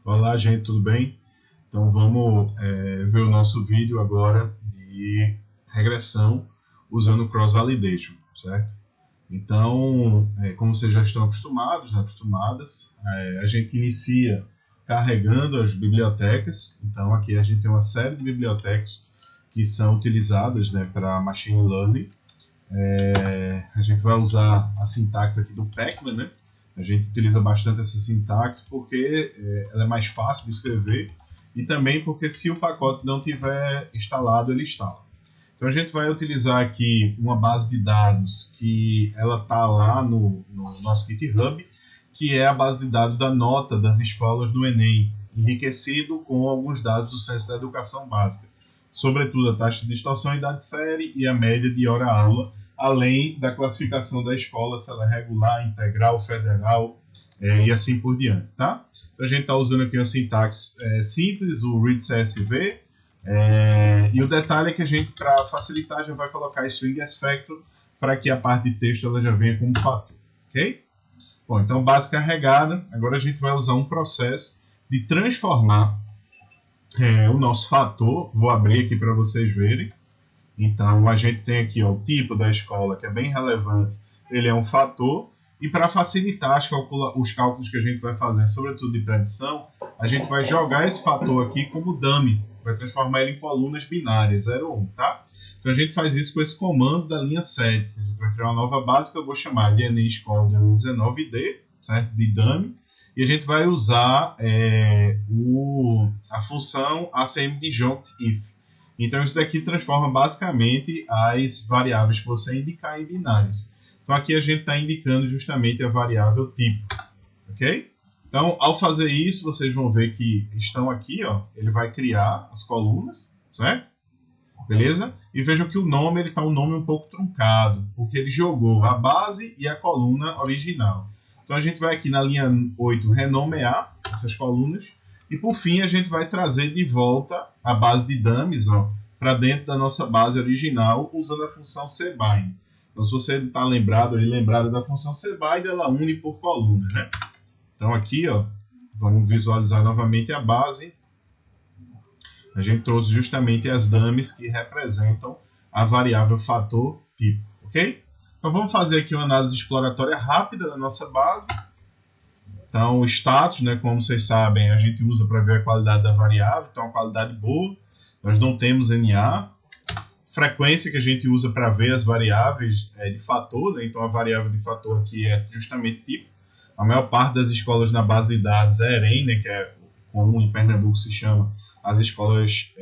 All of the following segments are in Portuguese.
Olá, gente, tudo bem? Então vamos ver o nosso vídeo agora de regressão usando Cross Validation, certo? Então, como vocês já estão acostumados, né, acostumadas, a gente inicia carregando as bibliotecas. Então aqui a gente tem uma série de bibliotecas que são utilizadas, né, para Machine Learning. A gente vai usar a sintaxe aqui do Pacman, né? A gente utiliza bastante essa sintaxe porque ela é mais fácil de escrever e também porque se o pacote não tiver instalado, ele instala. Então a gente vai utilizar aqui uma base de dados que ela está lá no nosso GitHub, que é a base de dados da nota das escolas do Enem, enriquecido com alguns dados do Censo da Educação Básica, sobretudo a taxa de distorção, a idade série e a média de hora-aula, além da classificação da escola, se ela é regular, integral, federal e assim por diante, tá? Então a gente está usando aqui uma sintaxe simples, o readCSV, e o detalhe é que a gente, para facilitar, já vai colocar string as factor para que a parte de texto ela já venha como fator, ok? Bom, então base carregada, agora a gente vai usar um processo de transformar o nosso fator. Vou abrir aqui para vocês verem. Então a gente tem aqui o tipo da escola, que é bem relevante, ele é um fator, e para facilitar os cálculos que a gente vai fazer, sobretudo de predição, a gente vai jogar esse fator aqui como dummy, vai transformar ele em colunas binárias, 0 ou 1, tá? Então a gente faz isso com esse comando da linha 7, a gente vai criar uma nova base que eu vou chamar de Enem Escola 2019D, certo? De dummy, e a gente vai usar a função ACM disjunct if. Então isso daqui transforma basicamente as variáveis que você indicar em binários. Então aqui a gente está indicando justamente a variável tipo, ok? Então ao fazer isso, vocês vão ver que estão aqui, ó, ele vai criar as colunas, certo? Beleza? E vejam que o nome está um nome um pouco truncado, porque ele jogou a base e a coluna original. Então a gente vai aqui na linha 8 renomear essas colunas. E por fim a gente vai trazer de volta a base de dummies para dentro da nossa base original usando a função cbind. Então se você está lembrada da função cbind, ela une por coluna, né? Então aqui, ó, vamos visualizar novamente a base. A gente trouxe justamente as dummies que representam a variável fator tipo, ok? Então vamos fazer aqui uma análise exploratória rápida da nossa base. Então, o status, né, como vocês sabem, a gente usa para ver a qualidade da variável, então uma qualidade boa, nós não temos NA. Frequência que a gente usa para ver as variáveis de fator, né, então a variável de fator aqui é justamente tipo. A maior parte das escolas na base de dados é EREM, né, que é como em Pernambuco se chama as escolas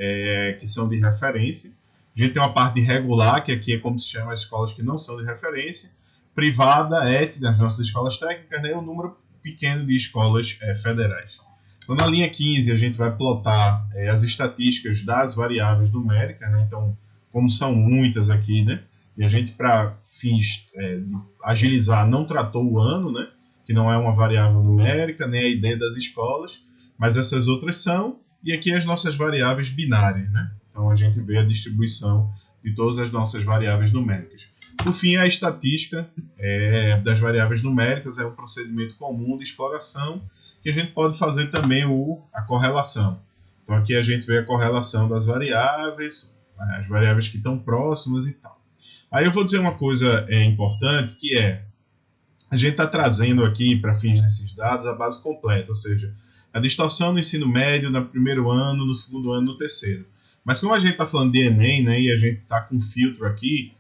que são de referência. A gente tem uma parte de regular, que aqui é como se chama as escolas que não são de referência. Privada, ET, nas nossas escolas técnicas, né, o número pequeno de escolas federais. Então, na linha 15, a gente vai plotar as estatísticas das variáveis numéricas, né? Então, como são muitas aqui, né? E a gente, para fins de agilizar, não tratou o ano, né? Que não é uma variável numérica, nem a ID das escolas, mas essas outras são, e aqui as nossas variáveis binárias, né? Então, a gente vê a distribuição de todas as nossas variáveis numéricas. Por fim, a estatística das variáveis numéricas é um procedimento comum de exploração que a gente pode fazer também a correlação. Então aqui a gente vê a correlação das variáveis, as variáveis que estão próximas e tal. Aí eu vou dizer uma coisa importante, que a gente está trazendo aqui para fins desses dados a base completa, ou seja, a distorção no ensino médio no primeiro ano, no segundo ano, no terceiro. Mas como a gente está falando de Enem, né, e a gente está com filtro aqui,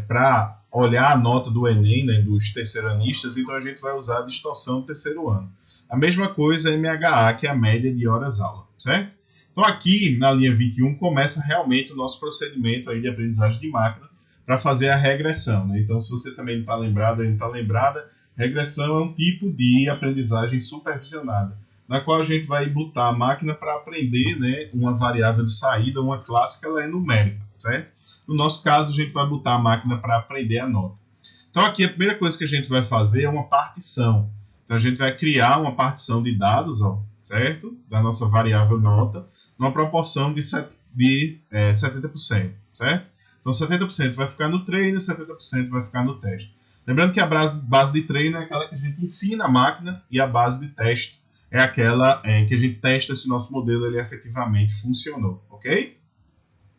para olhar a nota do Enem, né, dos terceiranistas, então a gente vai usar a distorção do terceiro ano. A mesma coisa a MHA, que é a média de horas-aula, certo? Então aqui, na linha 21, começa realmente o nosso procedimento aí de aprendizagem de máquina para fazer a regressão, né? Então se você também não está lembrado, não está lembrada, regressão é um tipo de aprendizagem supervisionada, na qual a gente vai botar a máquina para aprender, né, uma variável de saída, uma classe que ela é numérica, certo? No nosso caso, a gente vai botar a máquina para aprender a nota. Então aqui a primeira coisa que a gente vai fazer é uma partição. Então a gente vai criar uma partição de dados, certo? Da nossa variável nota, numa proporção de 70%, certo? Então 70% vai ficar no treino e 70% vai ficar no teste. Lembrando que a base de treino é aquela que a gente ensina a máquina e a base de teste é aquela que a gente testa se o nosso modelo ele efetivamente funcionou, ok?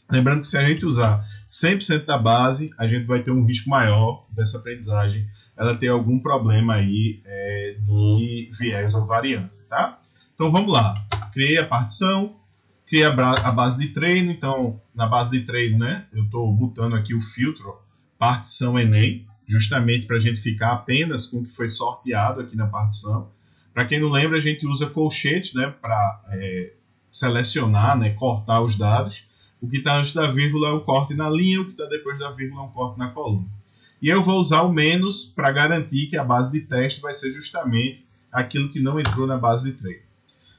Lembrando que se a gente usar 100% da base, a gente vai ter um risco maior dessa aprendizagem ela ter algum problema aí de viés ou variância, tá? Então vamos lá. Criei a partição, criei a base de treino. Então, na base de treino, né, eu estou botando aqui o filtro partição Enem, justamente para a gente ficar apenas com o que foi sorteado aqui na partição. Para quem não lembra, a gente usa colchete, né, para selecionar, né, cortar os dados. O que está antes da vírgula é o corte na linha, o que está depois da vírgula é um corte na coluna. E eu vou usar o menos para garantir que a base de teste vai ser justamente aquilo que não entrou na base de treino.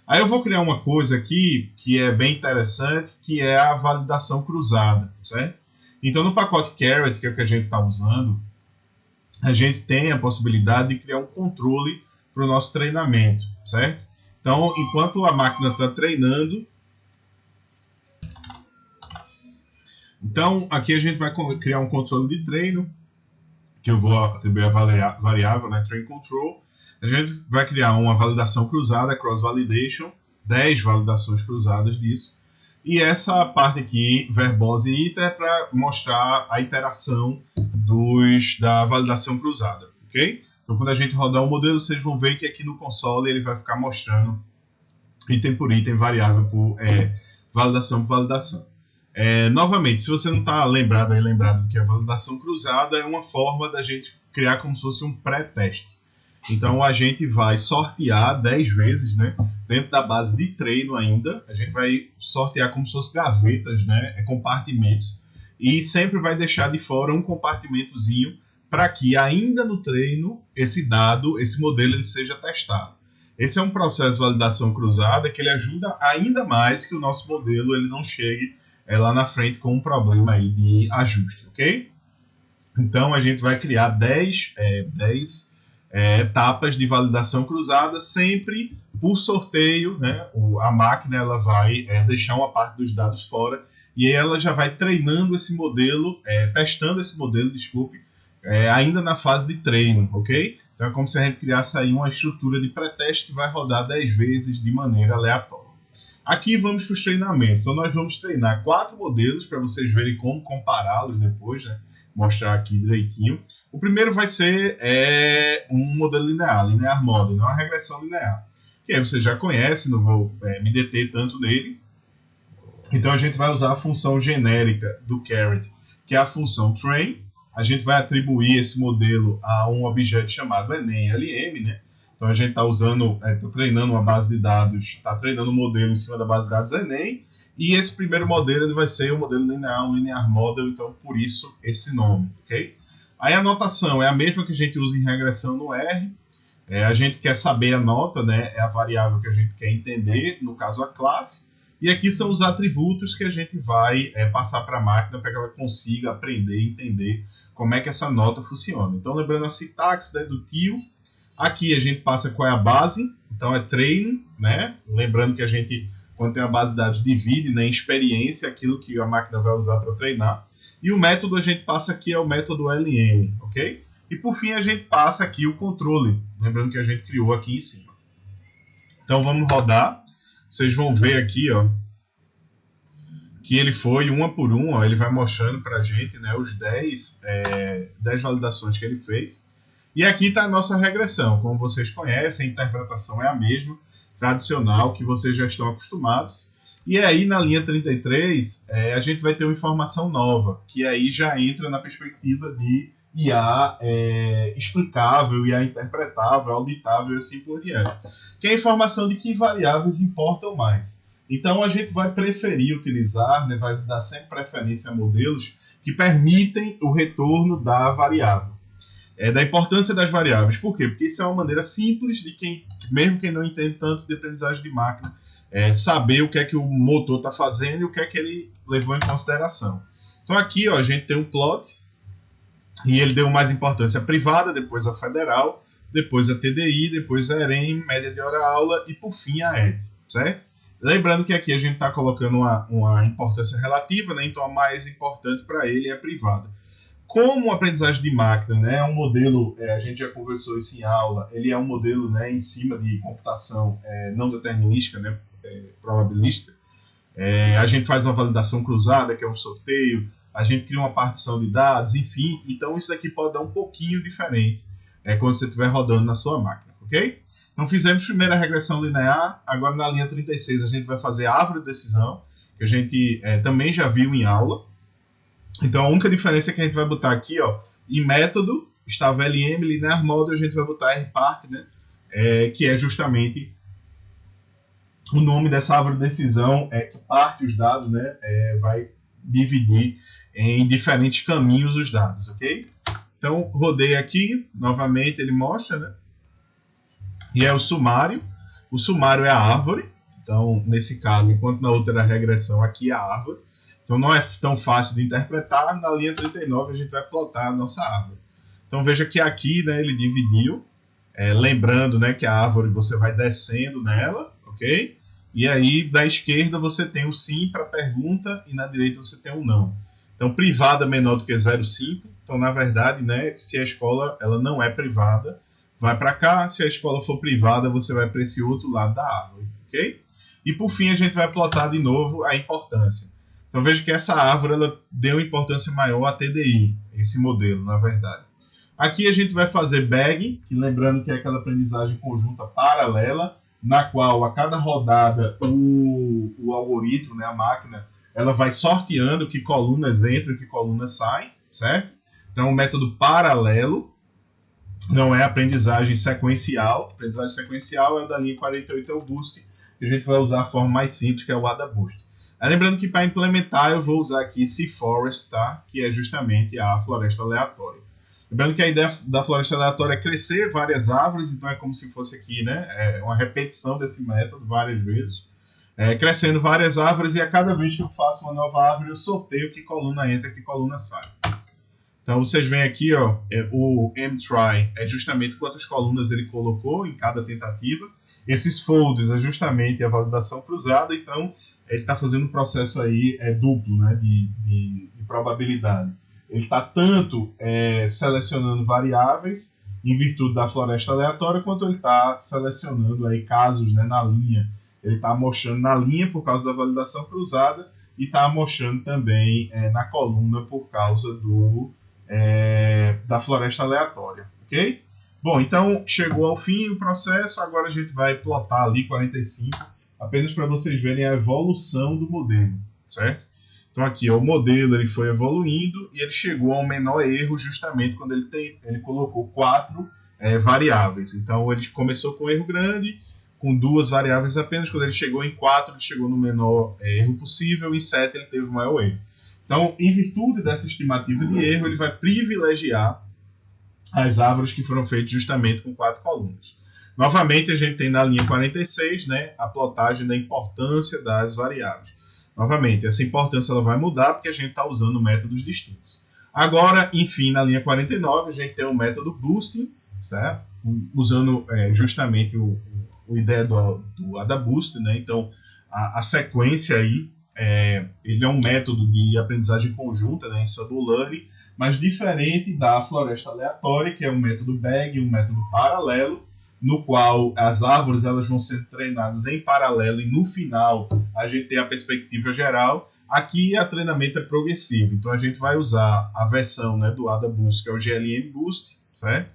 Aí eu vou criar uma coisa aqui que é bem interessante, que é a validação cruzada, certo? Então no pacote Caret, que é o que a gente está usando, a gente tem a possibilidade de criar um controle para o nosso treinamento, certo? Então, enquanto a máquina está treinando, então aqui a gente vai criar um controle de treino, que eu vou atribuir a variável, né, train control. A gente vai criar uma validação cruzada, cross validation, 10 validações cruzadas disso. E essa parte aqui, verbose e iter, é para mostrar a iteração da validação cruzada, ok? Então, quando a gente rodar o modelo, vocês vão ver que aqui no console ele vai ficar mostrando item por item, variável por validação por validação. Novamente, se você não está lembrado do que a validação cruzada é uma forma da gente criar como se fosse um pré-teste. Então a gente vai sortear 10 vezes, né, dentro da base de treino ainda. A gente vai sortear como se fosse gavetas, né, compartimentos. E sempre vai deixar de fora um compartimentozinho para que ainda no treino esse dado, esse modelo ele seja testado. Esse é um processo de validação cruzada que ele ajuda ainda mais que o nosso modelo ele não chegue lá na frente com um problema aí de ajuste, ok? Então a gente vai criar 10 etapas de validação cruzada, sempre por sorteio, né? A máquina ela vai deixar uma parte dos dados fora e aí ela já vai treinando esse modelo, testando esse modelo, desculpe, ainda na fase de treino, ok? Então é como se a gente criasse aí uma estrutura de pré-teste que vai rodar 10 vezes de maneira aleatória. Aqui vamos para os treinamentos. Então nós vamos treinar 4 modelos para vocês verem como compará-los depois, né? Mostrar aqui direitinho. O primeiro vai ser um modelo linear model, não uma regressão linear. Que aí você já conhece, não vou me deter tanto nele. Então a gente vai usar a função genérica do Caret, que é a função train. A gente vai atribuir esse modelo a um objeto chamado EnemLM, né? Então a gente está usando, está treinando uma base de dados, está treinando um modelo em cima da base de dados Enem, e esse primeiro modelo ele vai ser o modelo linear, um linear model, então por isso esse nome, ok? Aí a notação é a mesma que a gente usa em regressão no R, a gente quer saber a nota, né? É a variável que a gente quer entender, no caso a classe, e aqui são os atributos que a gente vai passar para a máquina para que ela consiga aprender e entender como é que essa nota funciona. Então lembrando a sintaxe, né, do tio. Aqui a gente passa qual é a base, então é treino, né? Lembrando que a gente, quando tem uma base de dados, divide, né, em experiência, aquilo que a máquina vai usar para treinar. E o método a gente passa aqui é o método LM, ok? E por fim a gente passa aqui o controle, lembrando que a gente criou aqui em cima. Então vamos rodar, vocês vão ver aqui, ó, que ele foi uma por uma, ele vai mostrando para a gente, né, os 10 validações que ele fez. E aqui está a nossa regressão. Como vocês conhecem, a interpretação é a mesma, tradicional, que vocês já estão acostumados. E aí, na linha 33, a gente vai ter uma informação nova, que aí já entra na perspectiva de IA explicável, IA interpretável, auditável e assim por diante. Que é a informação de que variáveis importam mais. Então, a gente vai preferir utilizar, né, vai dar sempre preferência a modelos que permitem o retorno da variável. Da importância das variáveis. Por quê? Porque isso é uma maneira simples de mesmo quem não entende tanto de aprendizagem de máquina, saber o que é que o motor está fazendo e o que é que ele levou em consideração. Então aqui, ó, a gente tem um plot e ele deu mais importância privada, depois a federal, depois a TDI, depois a EREM, média de hora-aula e por fim a ED, certo? Lembrando que aqui a gente está colocando uma importância relativa, né? Então a mais importante para ele é a privada. Como aprendizagem de máquina, né, é um modelo, a gente já conversou isso em aula, ele é um modelo, né, em cima de computação não determinística, né, probabilística. A gente faz uma validação cruzada, que é um sorteio, a gente cria uma partição de dados, enfim. Então isso aqui pode dar um pouquinho diferente quando você estiver rodando na sua máquina, ok? Então fizemos primeiro a regressão linear, agora na linha 36 a gente vai fazer a árvore de decisão, que a gente também já viu em aula. Então a única diferença é que a gente vai botar aqui, ó, em método, estava LM, linear model, a gente vai botar rpart, né, que é justamente o nome dessa árvore de decisão que parte os dados, né, vai dividir em diferentes caminhos os dados, ok? Então, rodei aqui, novamente ele mostra, né? E é o sumário. O sumário é a árvore. Então, nesse caso, enquanto na outra era a regressão, aqui é a árvore. Então, não é tão fácil de interpretar. Na linha 39, a gente vai plotar a nossa árvore. Então, veja que aqui, né, ele dividiu. Lembrando, né, que a árvore você vai descendo nela, ok? E aí, da esquerda, você tem o sim para a pergunta e na direita você tem o não. Então, privada menor do que 0,5. Então, na verdade, né, se a escola ela não é privada, vai para cá. Se a escola for privada, você vai para esse outro lado da árvore, ok? E, por fim, a gente vai plotar de novo a importância. Então, veja que essa árvore ela deu importância maior a TDI, esse modelo, na verdade. Aqui a gente vai fazer bag, que lembrando que é aquela aprendizagem conjunta paralela, na qual a cada rodada o algoritmo, né, a máquina, ela vai sorteando que colunas entram e que colunas saem, certo? Então, é um método paralelo, não é aprendizagem sequencial. Aprendizagem sequencial é da linha 48, é o Boost, que a gente vai usar a forma mais simples, que é o ADA Boost. Lembrando que para implementar eu vou usar aqui C-Forest, tá? Que é justamente a floresta aleatória. Lembrando que a ideia da floresta aleatória é crescer várias árvores, então é como se fosse aqui, né, uma repetição desse método várias vezes. Crescendo várias árvores e a cada vez que eu faço uma nova árvore eu sorteio que coluna entra e que coluna sai. Então vocês veem aqui, ó, o mtry é justamente quantas colunas ele colocou em cada tentativa. Esses folds é justamente a validação cruzada, então ele está fazendo um processo aí duplo, né, de probabilidade. Ele está tanto selecionando variáveis em virtude da floresta aleatória, quanto ele está selecionando aí casos, né, na linha. Ele está mostrando na linha por causa da validação cruzada e está mostrando também na coluna por causa da floresta aleatória, ok? Bom, então chegou ao fim o processo, agora a gente vai plotar ali 45, apenas para vocês verem a evolução do modelo, certo? Então aqui, ó, o modelo ele foi evoluindo e ele chegou ao menor erro justamente quando ele colocou 4 variáveis. Então ele começou com erro grande, com 2 variáveis apenas. Quando ele chegou em 4, ele chegou no menor erro possível. Em 7 ele teve o maior erro. Então, em virtude dessa estimativa de erro, ele vai privilegiar as árvores que foram feitas justamente com 4 colunas. Novamente, a gente tem na linha 46, né, a plotagem da importância das variáveis. Novamente, essa importância ela vai mudar porque a gente está usando métodos distintos. Agora, enfim, na linha 49, a gente tem o método boosting, certo? Usando justamente o ideia do AdaBoost, né? Então, a sequência aí, ele é um método de aprendizagem conjunta, né, em Sublearning, mas diferente da floresta aleatória, que é um método bag, um método paralelo, no qual as árvores elas vão sendo treinadas em paralelo e no final a gente tem a perspectiva geral. Aqui o treinamento é progressivo, então a gente vai usar a versão, né, do AdaBoost, que é o GLM Boost, certo?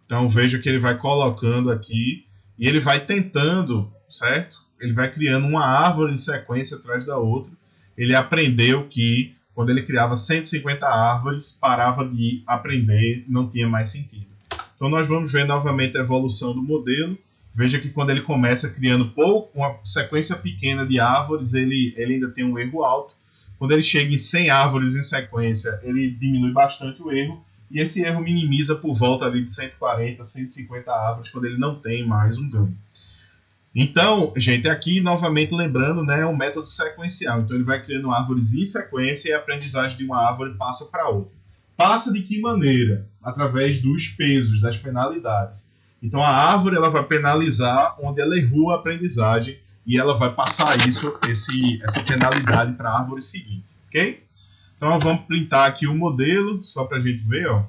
Então veja que ele vai colocando aqui e ele vai tentando, certo? Ele vai criando uma árvore de sequência atrás da outra. Ele aprendeu que quando ele criava 150 árvores, parava de aprender, não tinha mais sentido. Então nós vamos ver novamente a evolução do modelo. Veja que quando ele começa criando uma sequência pequena de árvores, ele ainda tem um erro alto. Quando ele chega em 100 árvores em sequência, ele diminui bastante o erro. E esse erro minimiza por volta ali de 140, 150 árvores, quando ele não tem mais um ganho. Então, gente, aqui novamente lembrando, né, um método sequencial. Então ele vai criando árvores em sequência e a aprendizagem de uma árvore passa para outra. Passa de que maneira? Através dos pesos, das penalidades. Então a árvore ela vai penalizar onde ela errou a aprendizagem e ela vai passar essa penalidade para a árvore seguinte, ok? Então vamos printar aqui o modelo, só para a gente ver. Ó.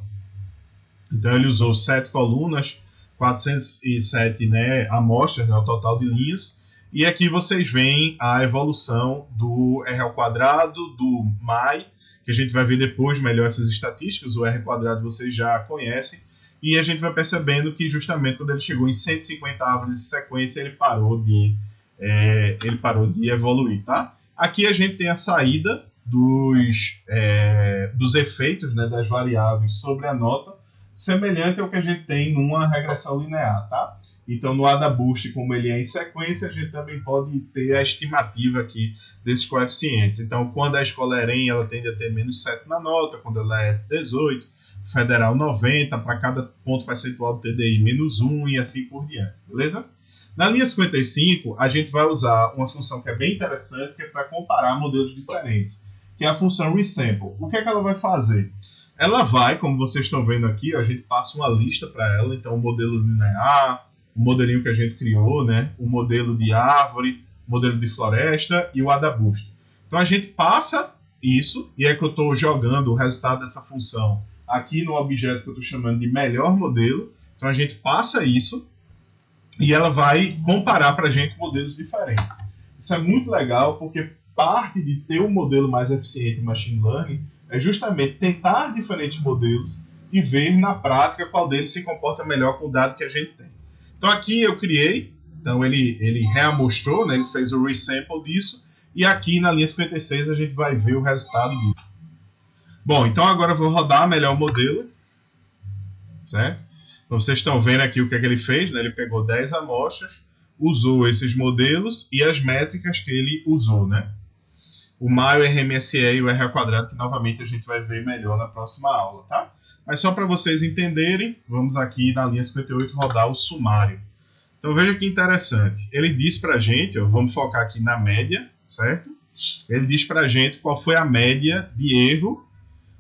Então ele usou 7 colunas, 407 amostras, o total de linhas. E aqui vocês veem a evolução do R ao quadrado, do MAI, que a gente vai ver depois melhor essas estatísticas. O R ao quadrado vocês já conhecem. E a gente vai percebendo que justamente quando ele chegou em 150 árvores em sequência, ele parou de evoluir. Tá? Aqui a gente tem a saída dos efeitos, das variáveis sobre a nota, semelhante ao que a gente tem numa regressão linear. Tá? Então, no AdaBoost, como ele é em sequência, a gente também pode ter a estimativa aqui desses coeficientes. Então, quando a escola EREM, ela tende a ter menos 7 na nota, quando ela é 18, federal 90, para cada ponto percentual do TDI menos 1 e assim por diante, beleza? Na linha 55, a gente vai usar uma função que é bem interessante, que é para comparar modelos diferentes, que é a função resample. O que é que ela vai fazer? Ela vai, como vocês estão vendo aqui, a gente passa uma lista para ela, então o modelo linear, o modelinho que a gente criou, o modelo de árvore, o modelo de floresta e o AdaBoost. Então a gente passa isso, e é que eu estou jogando o resultado dessa função aqui no objeto que eu estou chamando de melhor modelo. Então a gente passa isso e ela vai comparar para a gente modelos diferentes. Isso é muito legal porque parte de ter um modelo mais eficiente em Machine Learning é justamente tentar diferentes modelos e ver na prática qual deles se comporta melhor com o dado que a gente tem. Então aqui eu criei, então ele reamostrou, ele fez o resample disso, e aqui na linha 56 a gente vai ver o resultado disso. Bom, então agora eu vou rodar melhor o modelo, certo? Então vocês estão vendo aqui o que é que ele fez, ele pegou 10 amostras, usou esses modelos e as métricas que ele usou, O MAI, o RMSE e o R ao quadrado, que novamente a gente vai ver melhor na próxima aula, tá? Mas só para vocês entenderem, vamos aqui na linha 58 rodar o sumário. Então veja que interessante. Ele diz para a gente, vamos focar aqui na média, certo? Ele diz para a gente qual foi a média de erro.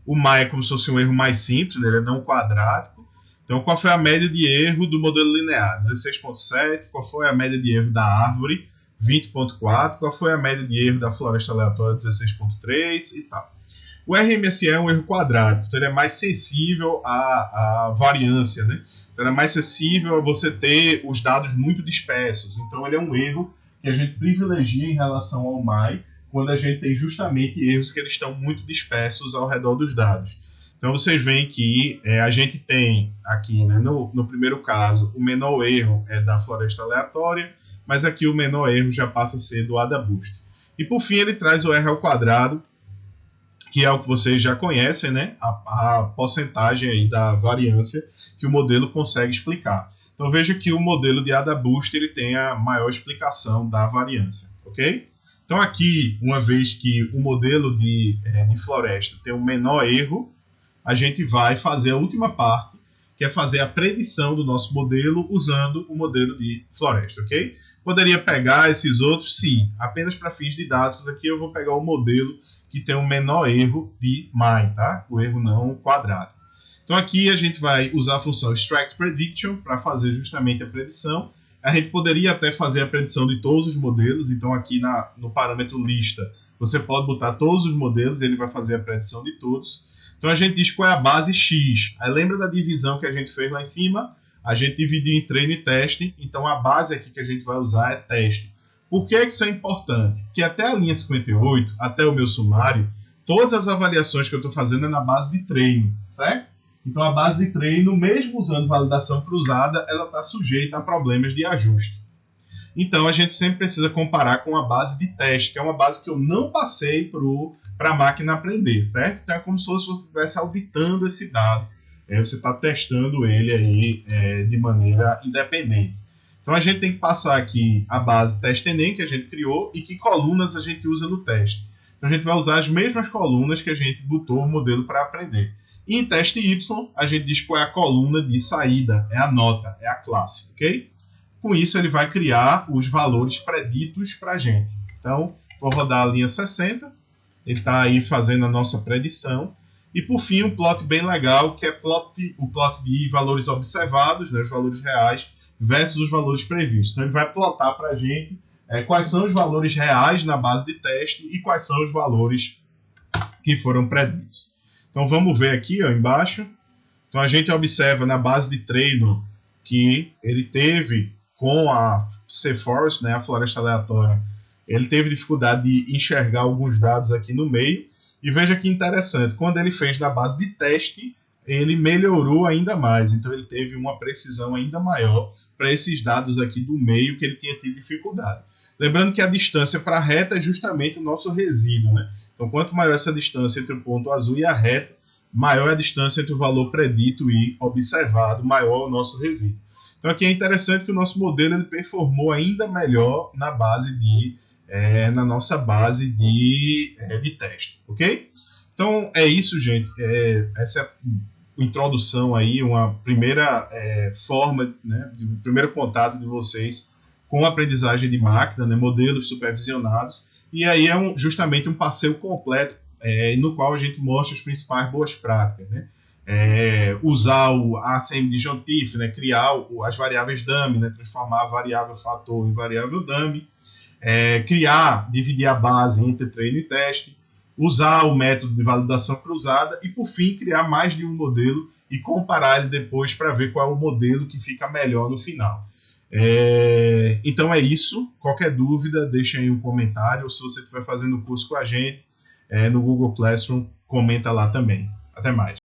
O MAI é como se fosse um erro mais simples, ele é não quadrático. Então qual foi a média de erro do modelo linear? 16,7. Qual foi a média de erro da árvore? 20,4. Qual foi a média de erro da floresta aleatória? 16,3 e tal. O RMSE é um erro quadrático, então ele é mais sensível à variância, Então ele é mais sensível a você ter os dados muito dispersos. Então ele é um erro que a gente privilegia em relação ao MAI, quando a gente tem justamente erros que eles estão muito dispersos ao redor dos dados. Então vocês veem que a gente tem aqui, no primeiro caso, o menor erro é da floresta aleatória, mas aqui o menor erro já passa a ser do AdaBoost. E por fim ele traz o R ao quadrado, que é o que vocês já conhecem, a porcentagem aí da variância que o modelo consegue explicar. Então veja que o modelo de AdaBoost ele tem a maior explicação da variância, ok? Então aqui, uma vez que o modelo de floresta tem o menor erro, a gente vai fazer a última parte, que é fazer a predição do nosso modelo usando o modelo de floresta, ok? Poderia pegar esses outros? Sim, apenas para fins didáticos aqui eu vou pegar o modelo que tem o menor erro de MAI, tá? O erro não quadrático. Então aqui a gente vai usar a função extractPrediction para fazer justamente a predição. A gente poderia até fazer a predição de todos os modelos, então aqui no parâmetro lista você pode botar todos os modelos e ele vai fazer a predição de todos. Então a gente diz qual é a base X. Aí lembra da divisão que a gente fez lá em cima? A gente dividiu em treino e teste, então a base aqui que a gente vai usar é teste. Por que isso é importante? Porque até a linha 58, até o meu sumário, todas as avaliações que eu estou fazendo é na base de treino, certo? Então a base de treino, mesmo usando validação cruzada, ela está sujeita a problemas de ajuste. Então a gente sempre precisa comparar com a base de teste, que é uma base que eu não passei para a máquina aprender, certo? Então é como se você estivesse auditando esse dado. Você está testando ele aí de maneira independente. Então a gente tem que passar aqui a base testenem que a gente criou e que colunas a gente usa no teste. Então a gente vai usar as mesmas colunas que a gente botou o modelo para aprender. E em teste Y, a gente diz qual é a coluna de saída, é a nota, é a classe, ok? Com isso ele vai criar os valores preditos para a gente. Então vou rodar a linha 60, ele está aí fazendo a nossa predição. E por fim um plot bem legal, que é o plot de valores observados, os valores reais, versus os valores previstos. Então ele vai plotar para a gente quais são os valores reais na base de teste e quais são os valores que foram preditos. Então vamos ver aqui, ó, embaixo. Então a gente observa na base de treino que ele teve com a C-Force, né, a floresta aleatória, ele teve dificuldade de enxergar alguns dados aqui no meio. E veja que interessante, quando ele fez na base de teste, ele melhorou ainda mais. Então ele teve uma precisão ainda maior para esses dados aqui do meio que ele tinha tido dificuldade. Lembrando que a distância para a reta é justamente o nosso resíduo, né? Então quanto maior essa distância entre o ponto azul e a reta, maior é a distância entre o valor predito e observado, maior é o nosso resíduo. Então aqui é interessante que o nosso modelo ele performou ainda melhor na base de na nossa base de teste, ok? Então é isso, gente. Essa é a introdução aí, uma primeira forma, né, de primeiro contato de vocês com a aprendizagem de máquina, né, modelos supervisionados. E aí é justamente um passeio completo no qual a gente mostra as principais boas práticas, né? Usar a ACM disjuntivo, né, criar as variáveis dummy, né, transformar a variável fator em variável dummy, dividir a base entre treino e teste, usar o método de validação cruzada e, por fim, criar mais de um modelo e comparar ele depois para ver qual é o modelo que fica melhor no final. Então é isso. Qualquer dúvida, deixa aí um comentário, ou se você estiver fazendo o curso com a gente no Google Classroom, comenta lá também. Até mais.